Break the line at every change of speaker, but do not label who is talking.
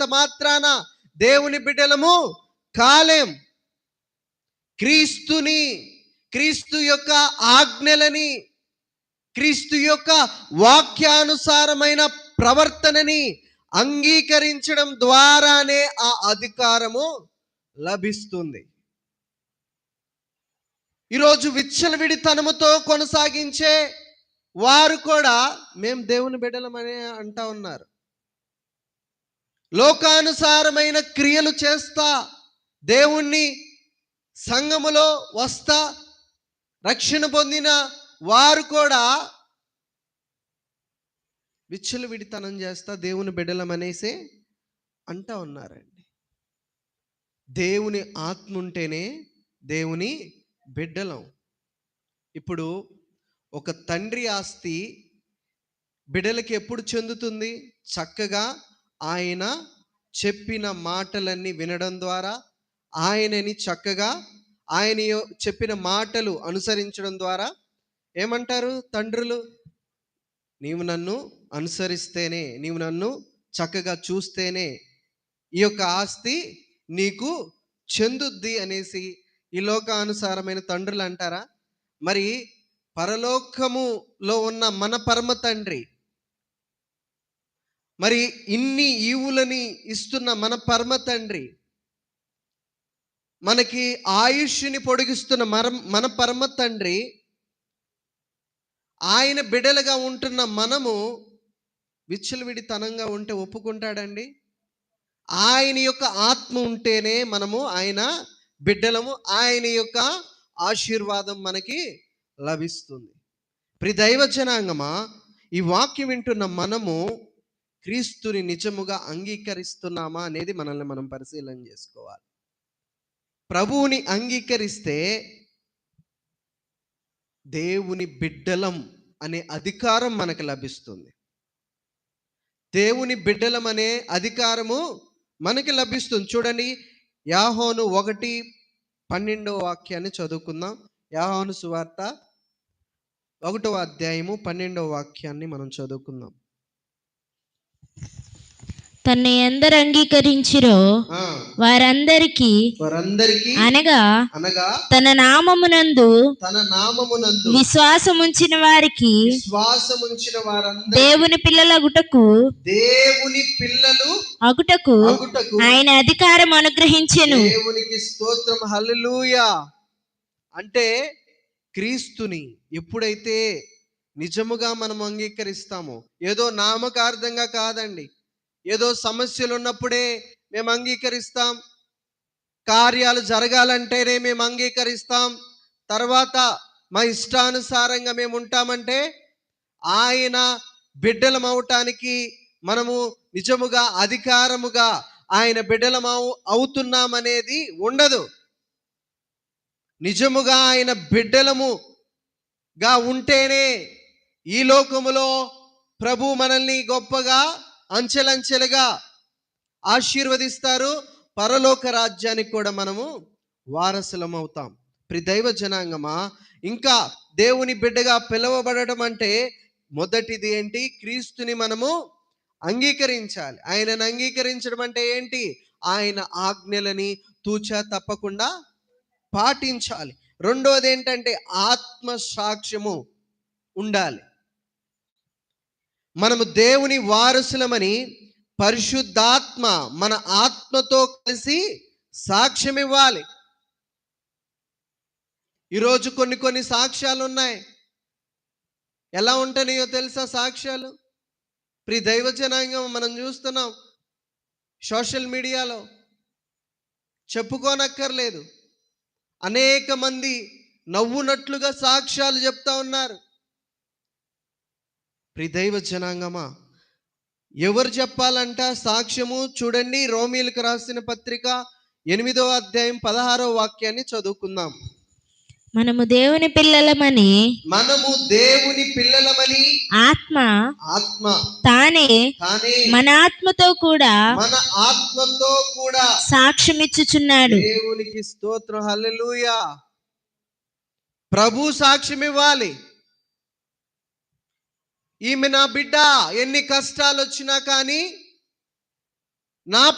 అయినంత మాత్రాన దేవుని బిడ్డలము కాలేం. క్రీస్తు యొక్క ఆజ్ఞలని, క్రీస్తు యొక్క వాక్యానుసారమైన ప్రవర్తనని అంగీకరించడం ద్వారానే ఆ అధికారము లభిస్తుంది. ఈరోజు విచ్చలవిడితనముతో కొనసాగించే వారు కూడా మేము దేవుని బిడ్డలమని అంటా ఉన్నారు. లోకానుసారమైన క్రియలు చేస్తా, దేవుణ్ణి సంఘములో వస్తా రక్షణ పొందిన వారు కూడా విచ్చలవిడితనం చేస్తా దేవుని బిడ్డలమనేసే అంటా ఉన్నారండి. దేవుని ఆత్మ ఉంటేనే దేవుని బిడ్డలం. ఇప్పుడు ఒక తండ్రి ఆస్తి బిడ్డలకి ఎప్పుడు చెందుతుంది? చక్కగా ఆయన చెప్పిన మాటలన్నీ వినడం ద్వారా, ఆయనని చక్కగా ఆయన చెప్పిన మాటలు అనుసరించడం ద్వారా. ఏమంటారు తండ్రులు? నీవు నన్ను అనుసరిస్తేనే, నీవు నన్ను చక్కగా చూస్తేనే ఈ యొక్క ఆస్తి నీకు చెందుద్ది అనేసి ఈ లోకానుసారమైన తండ్రులు అంటారా? మరి పరలోకములో ఉన్న మన పరమ తండ్రి, మరి ఇన్ని ఈవులని ఇస్తున్న మన పరమ తండ్రి, మనకి ఆయుష్ని పొడిగిస్తున్న మన పరమ తండ్రి, ఆయన బిడ్డలుగా ఉంటున్న మనము విచ్చలవిడితనంగా ఉంటే ఒప్పుకుంటాడండి? ఆయన యొక్క ఆత్మ ఉంటేనే మనము ఆయన బిడ్డలము, ఆయన యొక్క ఆశీర్వాదం మనకి లభిస్తుంది. దైవ జనాంగమా, ఈ వాక్యం వింటున్న మనము క్రీస్తుని నిజముగా అంగీకరిస్తున్నామా అనేది మనల్ని మనం పరిశీలన చేసుకోవాలి. ప్రభువుని అంగీకరిస్తే దేవుని బిడ్డలం అనే అధికారం మనకు లభిస్తుంది. దేవుని బిడ్డలం అనే అధికారము మనకి లభిస్తుంది. చూడండి, యోహాను 1:12 చదువుకుందాం. యోహాను సువార్త 1:12 మనం చదువుకుందాం.
తన్ను ఎందరు అంగీకరించిరో వారందరికీ అనగా తన నామమునందు విశ్వాసముంచిన వారికి దేవుని పిల్లలగుటకు ఆయన అధికారం అనుగ్రహించెను.
దేవునికి స్తోత్రం, హల్లెలూయా. అంటే క్రీస్తుని ఎప్పుడైతే నిజముగా మనం అంగీకరిస్తామో, ఏదో నామకార్థంగా కాదండి, ఏదో సమస్యలు ఉన్నప్పుడే మేము అంగీకరిస్తాం, కార్యాలు జరగాలంటేనే మేము అంగీకరిస్తాం, తర్వాత మా ఇష్టానుసారంగా మేము ఉంటామంటే ఆయన బిడ్డలం అవటానికి మనము నిజముగా అధికారముగా ఆయన బిడ్డలం అవుతున్నామనేది ఉండదు. నిజముగా ఆయన బిడ్డలముగా ఉంటేనే ఈ లోకములో ప్రభు మనల్ని గొప్పగా అంచెలంచెలుగా ఆశీర్వదిస్తారు. పరలోక రాజ్యానికి కూడా మనము వారసులం అవుతాం. దైవ జనాంగమా, ఇంకా దేవుని బిడ్డగా పిలువబడటం అంటే మొదటిది ఏంటి? క్రీస్తుని మనము అంగీకరించాలి. ఆయనను అంగీకరించడం అంటే ఏంటి? ఆయన ఆజ్ఞలని తూచా తప్పకుండా పాటించాలి. రెండోది ఏంటంటే ఆత్మ సాక్ష్యము ఉండాలి. మనము దేవుని వారసులమని పరిశుద్ధాత్మ మన ఆత్మతో కలిసి సాక్ష్యం ఇవ్వాలి. ఈరోజు కొన్ని సాక్ష్యాలు ఉన్నాయి. ఎలా ఉంటున్నాయో తెలుసా సాక్ష్యాలు? దైవ జనాంగం మనం చూస్తున్నాం సోషల్ మీడియాలో, చెప్పుకోనక్కర్లేదు, అనేక మంది నవ్వునట్లుగా సాక్ష్యాలు చెప్తా ఉన్నారు. దైవ జనాంగమా, ఎవరు చెప్పాలంట సాక్ష్యము? చూడండి, రోమీయులకు రాసిన పత్రిక 8:16 చదువుకుందాం.
మనము దేవుని పిల్లలమని ఆత్మ తానే మన ఆత్మతో కూడా సాక్ష్యమిచ్చుచున్నాడు.
దేవునికి స్తోత్రం, హల్లెలూయా. ప్రభు సాక్ష్యం ఇవ్వాలి. ఈమె నా బిడ్డ, ఎన్ని కష్టాలు వచ్చినా కానీ నా